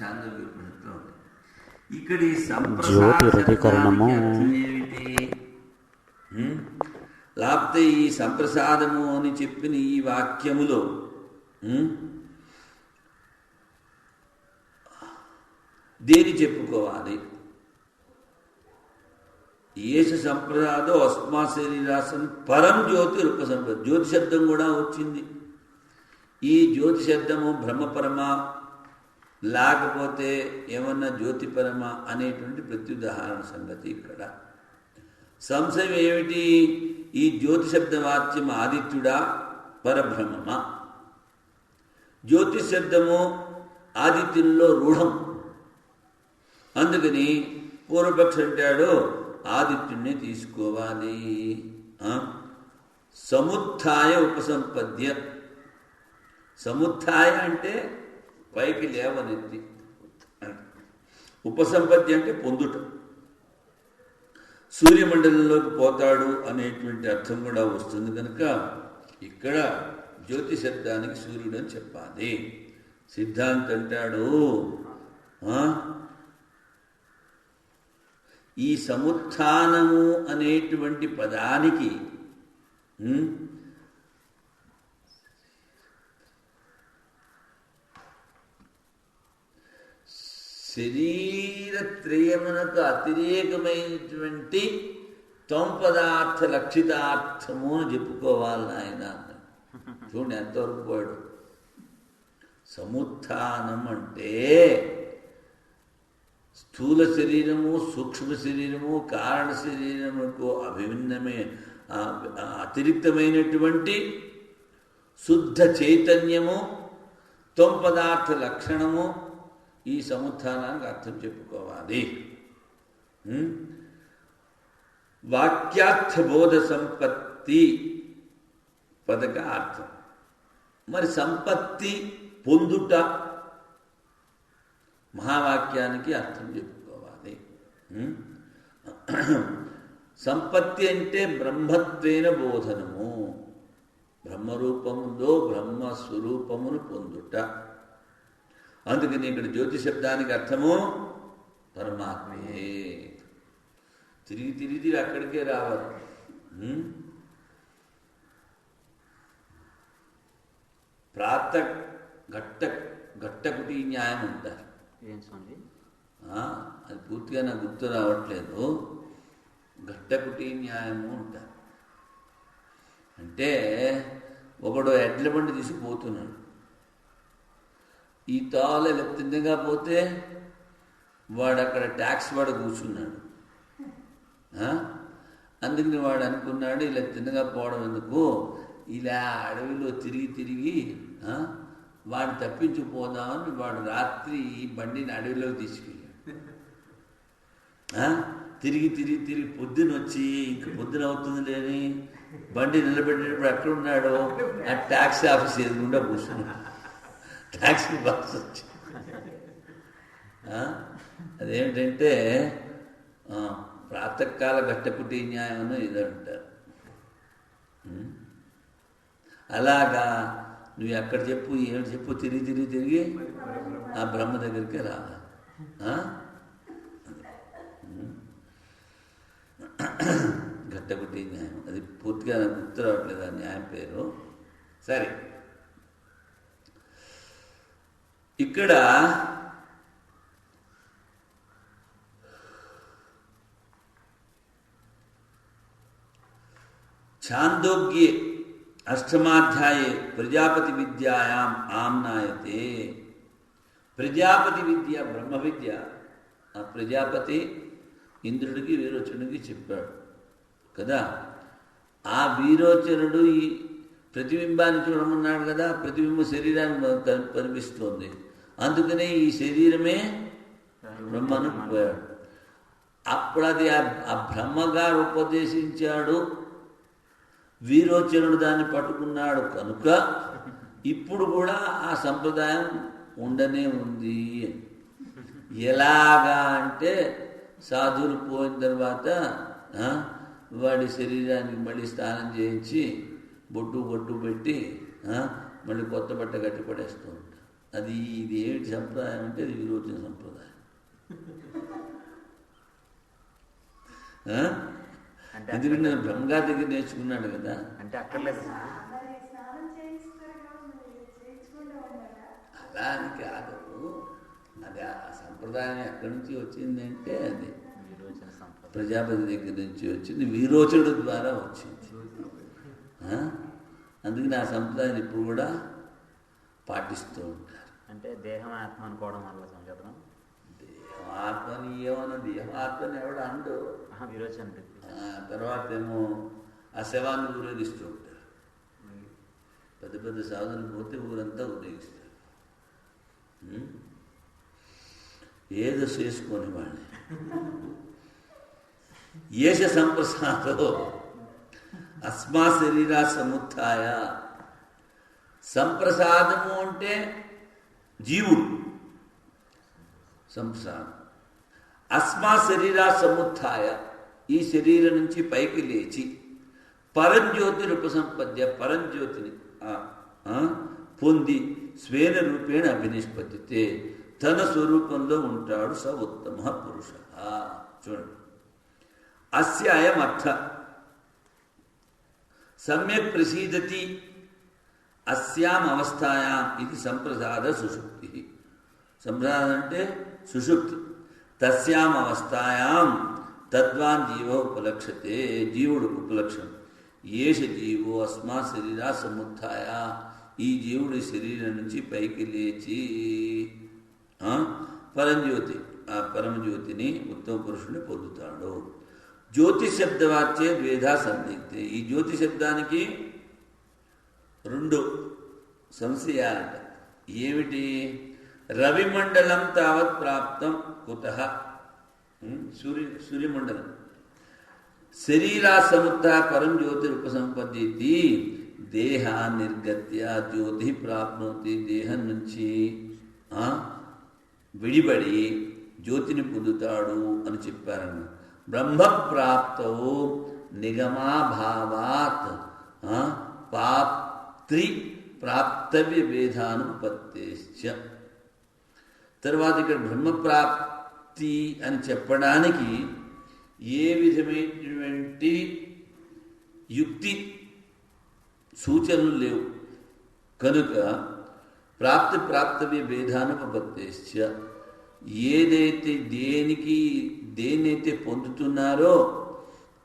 చాంద్రోగ్య ఉపనిషత్తులో ఉంది. ఇక్కడ ఈ జ్యోతి సంప్రసాద రుధికరణము అర్థం ఏమిటి? లేకపోతే ఈ సంప్రసాదము అని చెప్పిన ఈ వాక్యములో దేని చెప్పుకోవాలి? ఏష సంప్రదాదో అస్మా శరీరాసన్ పరం జ్యోతి రూప సంప్రద. జ్యోతి శబ్దం కూడా వచ్చింది. ఈ జ్యోతి శబ్దము బ్రహ్మపరమ లేకపోతే ఏమన్నా జ్యోతిపరమ అనేటువంటి ప్రత్యుదాహరణ సంగతి ఇక్కడ. సంశయం ఏమిటి? ఈ జ్యోతి శబ్ద వాచ్యం ఆదిత్యుడా పరబ్రహ్మమా? జ్యోతి శబ్దము ఆదిత్యుల్లో రూఢం. అందుకని పూర్వపక్ష అంటాడు ఆదిత్యుణ్ణి తీసుకోవాలి. సముత్థాయ ఉపసంపద్య. సముత్థాయ అంటే పైకి లేవనెత్తి, ఉపసంపత్తి అంటే పొందుట. సూర్యమండలంలోకి పోతాడు అనేటువంటి అర్థం కూడా వస్తుంది కనుక ఇక్కడ జ్యోతి శబ్దానికి సూర్యుడు అని చెప్పాలి. సిద్ధాంత అంటాడు ఈ సముత్థానము అనేటువంటి పదానికి శరీరత్రయమునకు అతిరేకమైనటువంటి తొంపదార్థ లక్షితార్థము అని చెప్పుకోవాలి ఆయన. చూడండి ఎంతవరకు పోయాడు. సముత్థానం అంటే స్థూల శరీరము, సూక్ష్మ శరీరము, కారణ శరీరముకు అభిభిన్నమే అతిరిక్తమైనటువంటి శుద్ధ చైతన్యము, తొంపదార్థ లక్షణము, ఈ సముత్థానానికి అర్థం చెప్పుకోవాలి. వాక్యార్థ బోధ సంపత్తి పదక అర్థం. మరి సంపత్తి పొందుట మహావాక్యానికి అర్థం చెప్పుకోవాలి. సంపత్తి అంటే బ్రహ్మత్వేన బోధనము, బ్రహ్మరూపములో బ్రహ్మస్వరూపమును పొందుట. అందుకని ఇక్కడ జ్యోతి శబ్దానికి అర్థము పరమాత్మే. తిరిగి తిరిగి అక్కడికే రావాలి. ప్రాత ఘట్టకుటి న్యాయం అంటారు. అది పూర్తిగా నాకు గుర్తు రావట్లేదు. ఘట్టకుటి న్యాయము అంటారు. అంటే ఒకడు ఎడ్ల బండి తీసుకుపోతున్నాడు. ఈ తాళ ఇలా తిన్నగా పోతే వాడు అక్కడ ట్యాక్స్ వాడు కూర్చున్నాడు. అందుకని వాడు అనుకున్నాడు ఇలా తిన్నగా పోవడం ఎందుకు, ఇలా అడవిలో తిరిగి తిరిగి వాడిని తప్పించుకుపోదామని వాడు రాత్రి బండిని అడవిలోకి తీసుకెళ్ళాడు. తిరిగి తిరిగి తిరిగి పొద్దున వచ్చి ఇంక పొద్దున అవుతుంది లేని బండి నిలబెట్టేటప్పుడు ఎక్కడున్నాడో ఆ ట్యాక్సీ ఆఫీస్ ఎదురుగుండా కూర్చున్నాడు. ట్యాక్సీ బాక్స్ వచ్చి అదేమిటంటే ప్రాతకాల ఘట్టకుటి న్యాయం ఇదంటారు. అలాగా నువ్వు ఎక్కడ చెప్పు ఏమిటి చెప్పు తిరిగి తిరిగి తిరిగి ఆ బ్రహ్మ దగ్గరికి రావాలి. ఘట్టకుటి న్యాయం అది పూర్తిగా నాకు గుర్తు రావట్లేదు ఆ న్యాయం పేరు. సరే, ఇక్కడ ఛాందోగ్యే అష్టమాధ్యాయే ప్రజాపతి విద్యాయాం ఆమ్నాయతే. ప్రజాపతి విద్య బ్రహ్మ విద్య. ఆ ప్రజాపతి ఇంద్రుడికి వీరోచనుడికి చెప్పాడు కదా. ఆ వీరోచనుడు ఈ ప్రతిబింబాన్ని చూడమన్నాడు కదా. ప్రతిబింబ శరీరాన్ని కనిపిస్తోంది. అందుకనే ఈ శరీరమే బ్రహ్మను పోయాడు. అప్పుడు అది ఆ బ్రహ్మగారు ఉపదేశించాడు, వీరోచనుడు దాన్ని పట్టుకున్నాడు కనుక ఇప్పుడు కూడా ఆ సంప్రదాయం ఉండనే ఉంది. ఎలాగా అంటే సాధువులు పోయిన తర్వాత వాడి శరీరానికి మళ్ళీ స్నానం చేయించి బొట్టు పెట్టి మళ్ళీ కొత్త బట్ట కట్టి పడేస్తూ ఉంటారు. ఇది ఏమిటి సంప్రదాయం అంటే అది విరోచన సంప్రదాయం. ఎందుకంటే నేను బ్రహ్మగారి దగ్గర నేర్చుకున్నాడు కదా. అంటే అక్కర్లేదు అలా అని కాదు. అది ఆ సంప్రదాయం ఎక్కడి నుంచి వచ్చిందంటే అది ప్రజాపతి దగ్గర నుంచి వచ్చింది, విరోచనుడు ద్వారా వచ్చింది. అందుకని ఆ సంప్రదాయం ఇప్పుడు కూడా పాటిస్తూ ఉంటారు. అంటే దేహం ఆత్మ అనుకోవడం వల్ల సంచలనం. దేహం ఆత్మని ఏమన్నా దేహం ఆత్మని ఎవడ అండు విరోచన. తర్వాత ఏమో ఆ శవాన్ని ఊరేగిస్తూ ఉంటారు. పెద్ద పెద్ద సాధనలు పోతే ఊరంతా ఊరేగిస్తారు. ఏదో చేసుకొని వాడిని. ఏష సంప్రసాదో అస్మా శరీరా సముత్థాయ. సంప్రసాదము అంటే జీవుడు సంప్రసాదం. అస్మా శరీరా సముత్థాయ, ఈ శరీరం నుంచి పైకి లేచి పరంజ్యోతి ఉపసంపద్య, పరంజ్యోతిని పొంది స్వేన రూపేణ అభినిష్పత్తితే, తన స్వరూపంలో ఉంటాడు స ఉత్తమ పురుష. చూడండి, అస్య అయం అర్థ సమ్యక్ ప్రసీదతి అస్యాం అవస్థాయాం ఇది సంప్రసాద సుషుప్తి. సంప్రసాదం అంటే సుషుప్తి. తస్యాం అవస్థాయాం తద్వాన్ జీవో ఉపలక్ష్యతే, జీవుడు ఉపలక్షణం. ఏష జీవో అస్మా శరీరా సముత్థాయ, ఈ జీవుడి శరీరం నుంచి పైకి లేచి పరంజ్యోతి, ఆ పరమజ్యోతిని ఉత్తమ పురుషుని పొందుతాడు. జ్యోతి శబ్దవాచ్యే ద్వేధా సందిగ్ధే. ఈ జ్యోతి శబ్దానికి రెండు సంశయాలంట. ఏమిటి? రవిమండలం తావత్ ప్రాప్తం కుతః, సూర్యమండలం. శరీరా సముత్థ పరం జ్యోతిరుపసంపద్యతి, దేహ నిర్గత్య జ్యోతి ప్రాప్నోతి. దేహం నుంచి విడిబడి జ్యోతిని పొందుతాడు అని చెప్పారన్న. బ్రహ్మప్రాప్తో నిగమాభావాత్ పాప్త్రి ప్రాప్తవ్య భేదానుపత్తేశ్చ. తర్వాత ఇక్కడ బ్రహ్మప్రాప్తి అని చెప్పడానికి ఏ విధమైనటువంటి యుక్తి సూచనలు లేవు కనుక ప్రాప్తి ప్రాప్తవ్య భేదానుపత్తేశ్చ, ఏదైతే దేన్నైతే పొందుతున్నారో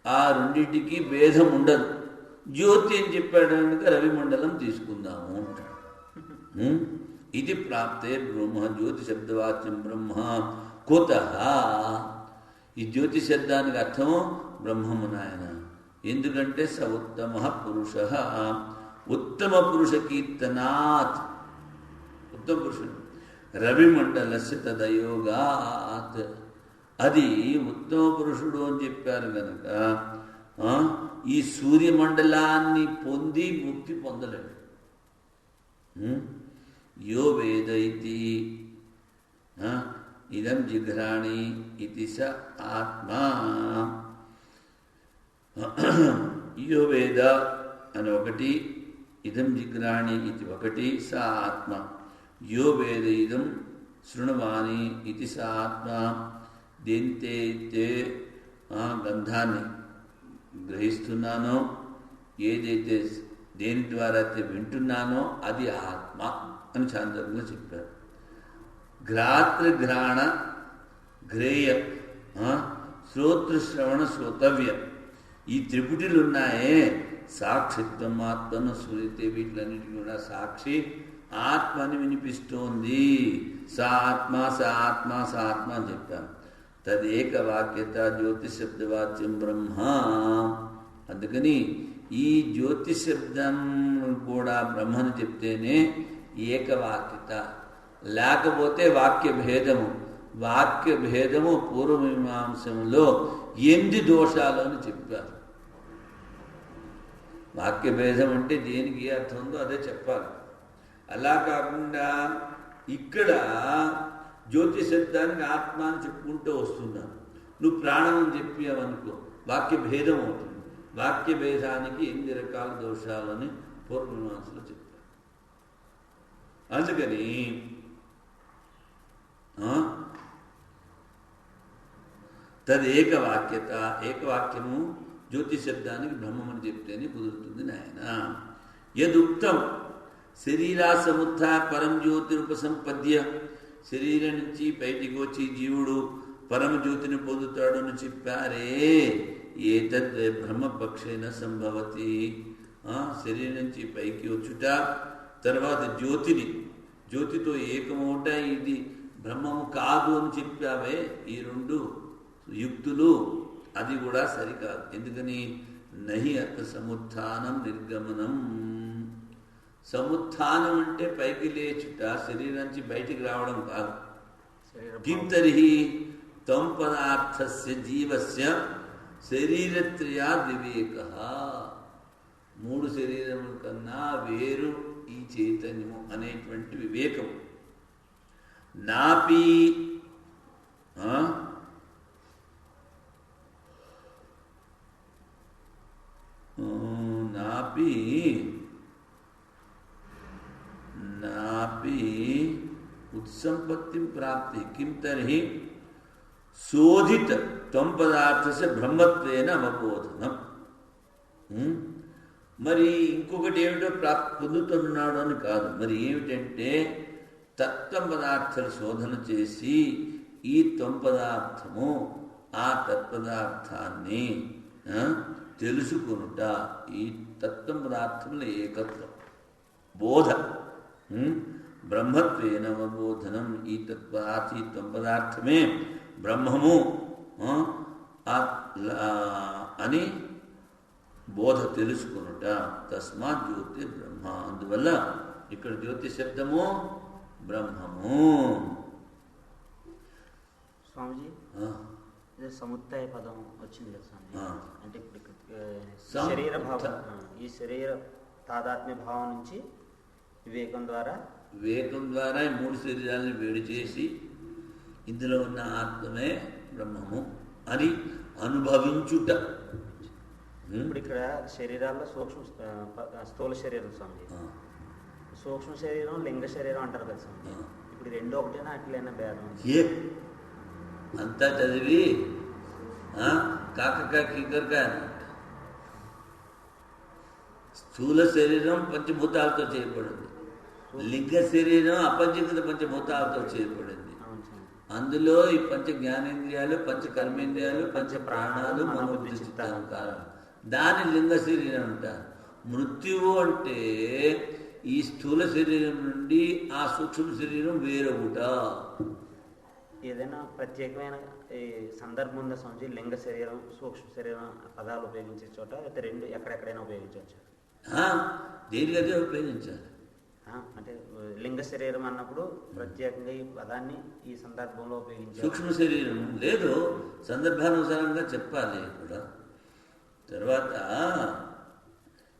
ఆ రెండింటికి భేదం ఉండదు. జ్యోతి అని చెప్పాడు కనుక రవిమండలం తీసుకుందాము అంటాడు. ఇది ప్రాప్తే బ్రహ్మ, జ్యోతి శబ్దవాచ్యం బ్రహ్మ కుతః. ఈ జ్యోతి శబ్దానికి అర్థం బ్రహ్మము నాయన. ఎందుకంటే స ఉత్తమ పురుష, ఉత్తమ పురుష కీర్తనాత్, ఉత్తమ పురుషుడు. రవిమండలస్య తదయోగాత్, అది ఉత్తమ పురుషుడు అని చెప్పారు కనుక ఈ సూర్యమండలాన్ని పొంది ముక్తి పొందలేడు. యో వేద ఇతి ఇదం జిఘ్రాణి ఇది స ఆత్మా. యో వేద అని ఒకటి, ఇదం జిఘ్రాణి ఇది ఒకటి, స ఆత్మ. యో వేద ఇదం శృణవాణి ఇది స ఆత్మ. దేనితే గంధాన్ని గ్రహిస్తున్నానో, ఏదైతే దేని ద్వారా అయితే వింటున్నానో అది ఆత్మ అని చాంద్రంగా చెప్పారు. ఘ్రాతృఘ్రాణ గ్రేయ శ్రోతృశ్రవణ శ్రోతవ్య, ఈ త్రిపుటిలు ఉన్నాయే, సాక్షిత్వం ఆత్మను స్మృతి, వీటిలన్నిటి కూడా సాక్షి ఆత్మని వినిపిస్తోంది. సా ఆత్మ సా ఆత్మ సా ఆత్మ అని చెప్పాను. తదేక వాక్యత జ్యోతి శబ్దవాచ్యం బ్రహ్మ. అందుకని ఈ జ్యోతి శబ్దం కూడా బ్రహ్మను చెప్తేనే ఏకవాక్యత, లేకపోతే వాక్య భేదము. వాక్య భేదము పూర్వమీమాంసంలో 8 దోషాలు అని చెప్పారు. వాక్య భేదం అంటే దేనికి ఏ అర్థం ఉందో అదే చెప్పాలి. అలా కాకుండా ఇక్కడ జ్యోతి శబ్దానికి ఆత్మ అని చెప్పుకుంటూ వస్తున్నాను. నువ్వు ప్రాణం అని చెప్పావనుకో వాక్య భేదం అవుతుంది. వాక్య భేదానికి 8 రకాల దోషాలని పూర్వమీమాంసలో చెప్పారు. అందుకని తదేకవాక్యత, ఏకవాక్యము జ్యోతి శబ్దానికి బ్రహ్మం అని చెప్తేనే కుదురుతుంది నాయన. యదుక్తం శరీరా సముత్థ పరం జ్యోతిరుపసంపద్య, శరీరం నుంచి బయటికి వచ్చి జీవుడు పరమజ్యోతిని పొందుతాడు అని చెప్పారే. ఏతద్ బ్రహ్మపక్షేన సంభవతి, శరీరం నుంచి పైకి వచ్చుట, తర్వాత జ్యోతితో ఏకమవుట, ఇది బ్రహ్మము కాదు అని చెప్పావే. ఈ రెండు యుక్తులు అది కూడా సరికాదు. ఎందుకని? నహి అత సముత్థానం నిర్గమనం. సముత్థానం అంటే పైకి లేచుట, శరీరం నుంచి బయటికి రావడం కాదు. కిం తర్హి తం పదార్థస్య జీవస్య శరీరత్రయా వివేకః, మూడు శరీరముల కన్నా వేరు ఈ చైతన్యము అనేటువంటి వివేకం. నాపి उत्संपत्ति प्राप्ति किम तर्हि शोधित त्वं पदार्थ से ब्रह्मत्वेन అవబోధనం. మరి ఇంకొకటి ఏమిటో పొందుతున్నాడు అని కాదు. మరి ఏమిటంటే తత్వం పదార్థాలు శోధన చేసి ఈ త్వం పదార్థము ఆ తత్పదార్థాన్ని తెలుసుకునుట, ఈ తత్వం పదార్థముల ఏకత్వం బోధ. బ్రహ్మత్వేన అవబోధనం, ఈ త్వం పదార్థమే బ్రహ్మము అని బోధ తెలుసుకునుట. తస్మాత్ జ్యోతి బ్రహ్మ, అందువల్ల ఇక్కడ జ్యోతి శబ్దము బ్రహ్మము. స్వామిజీ, సముత్తయ పదం వచ్చింది కదా స్వామి, అంటే ఇప్పుడు శరీర భావం, ఈ శరీర తాదాత్మ్య భావం నుంచి వివేకం ద్వారా ఈ మూడు శరీరాలను వేడి చేసి ఇందులో ఉన్న ఆత్మమే బ్రహ్మము అని అనుభవించుట. ఇప్పుడు ఇక్కడ శరీరాల్లో సూక్ష్మ స్థూల శరీరం స్వామి, సూక్ష్మ శరీరం లింగ శరీరం అంటారు కదా స్వామి. ఇప్పుడు రెండు ఒకటేనా అట్లైనా భేదం? అంతా చదివి కాకకా కింకరకా అన్నట్టు. స్థూల శరీరం పంచభూతాలతో చేయబడింది, లింగ శరీరం అపంచీకృత పంచభూతాలతో చేయబడింది. అందులో ఈ పంచ జ్ఞానేంద్రియాలు, పంచ కర్మేంద్రియాలు, పంచ ప్రాణాలు, మనోబుద్ధి చిత్తాహంకారాలు, దాని లింగ శరీరం అంటారు. మృత్యువు అంటే ఈ స్థూల శరీరం నుండి ఆ సూక్ష్మ శరీరం వేరవుట. ఏదైనా ప్రత్యేకమైన ఈ సందర్భం ఉందా స్వామి? లింగ శరీరం, సూక్ష్మ శరీరం పదాలు ఉపయోగించే చోట అయితే రెండు ఎక్కడెక్కడైనా ఉపయోగించవచ్చు? దేనికి అదే ఉపయోగించాలి. అంటే లింగ శరీరం అన్నప్పుడు ప్రత్యేకంగా ఈ పదాన్ని ఈ సందర్భంలో ఉపయోగించాలి. సూక్ష్మ శరీరం లేదు, సందర్భానుసారంగా చెప్పాలి కూడా. తర్వాత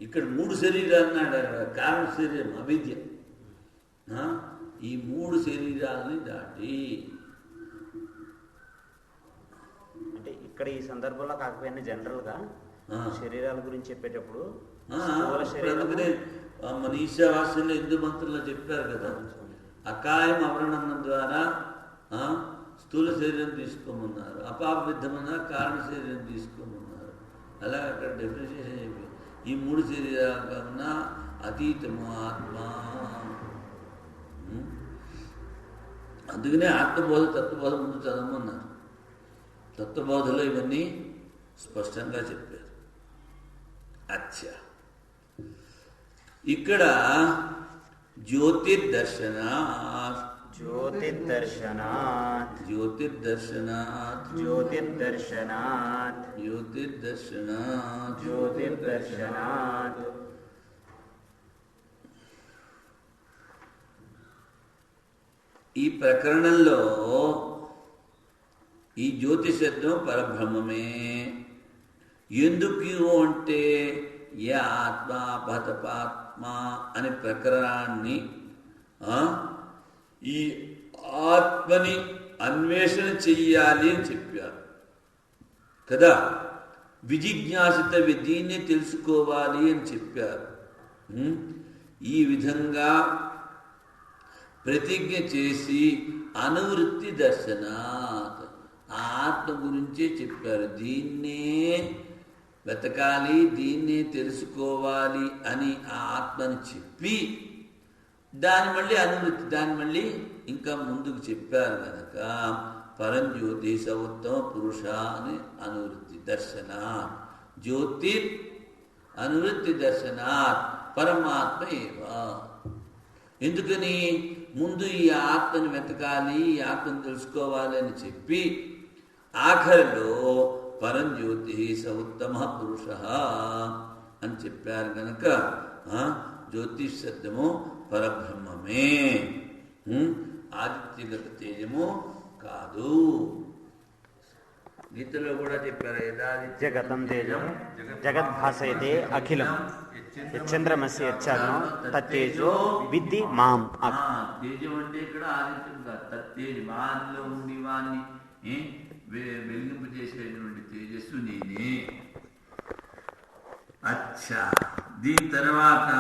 ఇక్కడ మూడు శరీరాలు అన్నాడు. కారణ శరీరం అవిద్య. ఈ మూడు శరీరాలని దాటి అంటే ఇక్కడ ఈ సందర్భంలో కాకపోయినా జనరల్గా శరీరాల గురించి చెప్పేటప్పుడు అందుకనే మన ఈశావాస్యంలో హిందూ మంత్రుల్లో చెప్పారు కదా, అకాయం అవరణం ద్వారా స్థూల శరీరం తీసుకోమన్నారు, అపాపవిద్ధమైన కారణ శరీరం తీసుకోమన్నారు. అలా అక్కడ డెఫినేషన్ చెప్పి ఈ మూడు శరీరాల కన్నా అతీతము ఆత్మ. అందుకనే ఆత్మబోధ తత్వబోధ ముందు చదవమన్నారు. తత్వబోధలో ఇవన్నీ స్పష్టంగా చెప్పారు. అచ్చా, ఇక్కడ జ్యోతిర్దర్శనాత్ జ్యోతిర్దర్శనాత్ జ్యోతిర్దర్శనాత్ జ్యోతిర్దర్శనాత్ జ్యోతిర్దర్శనాత్ జ్యోతిర్దర్శనాత్ ఈ ప్రకరణంలో ఈ జ్యోతి శబ్దం పరబ్రహ్మమే. ఎందుకు అంటే ఏ ఆత్మ భతపాత్మ అనే ప్రకరణాన్ని ఈ ఆత్మని అన్వేషణ చెయ్యాలి అని చెప్పారు కదా. విజిజ్ఞాసిత దీన్ని తెలుసుకోవాలి అని చెప్పారు. ఈ విధంగా ప్రతిజ్ఞ చేసి అనువృత్తి దర్శనాత్ ఆత్మ గురించే చెప్పారు. దీన్నే వెతకాలి, దీన్నే తెలుసుకోవాలి అని ఆ ఆత్మని చెప్పి దాని మళ్ళీ అనువృత్తి, దాన్ని మళ్ళీ ఇంకా ముందుకు చెప్పారు కనుక పరంజ్యోతి సౌత్తమ పురుష అని అనువృత్తి దర్శనాత్, జ్యోతి అనువృత్తి దర్శనాత్ పరమాత్మ ఏవా. ఎందుకని ముందు ఈ ఆత్మని వెతకాలి, ఈ ఆత్మను తెలుసుకోవాలి అని చెప్పి ఆఖరిలో పరంజ్యోతి సౌత్తమ పురుష అని చెప్పారు కనుక జ్యోతిష్ శబ్దము పరబ్రహ్మమే, ఆదిత్యగత తేజము కాదు. గీతలో కూడా చెప్పారు, యదాదిత్యగతం తేజం జగద్భాసయతే అఖిలం చంద్రమస్య యచ్ఛాగ్నో తత్తేజో విద్ధి మాం. తేజం అంటే ఇక్కడ ఆదిత్యం కాదు, తత్తేజ వానిలో ఉండి వాన్ని వెలిగింపు చేసేటువంటి తేజస్సు నేనే. అచ్చా, దీని తర్వాత